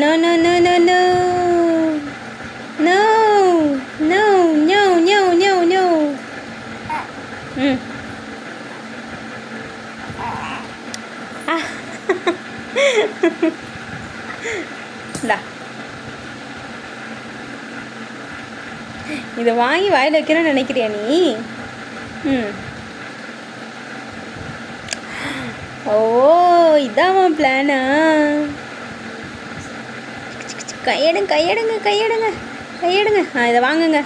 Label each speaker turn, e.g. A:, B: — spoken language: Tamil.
A: No no no no no no no no no no no. ம் இந்தா இதை வாங்கி வாயில் வைக்கிறேன்னு நினைக்கிறியா நீ? ம் ஓ இதான் உன் பிளானா? கையெடுங்க கையெடுங்க கையெடுங்க கையெடுங்க. இதை வாங்குங்க.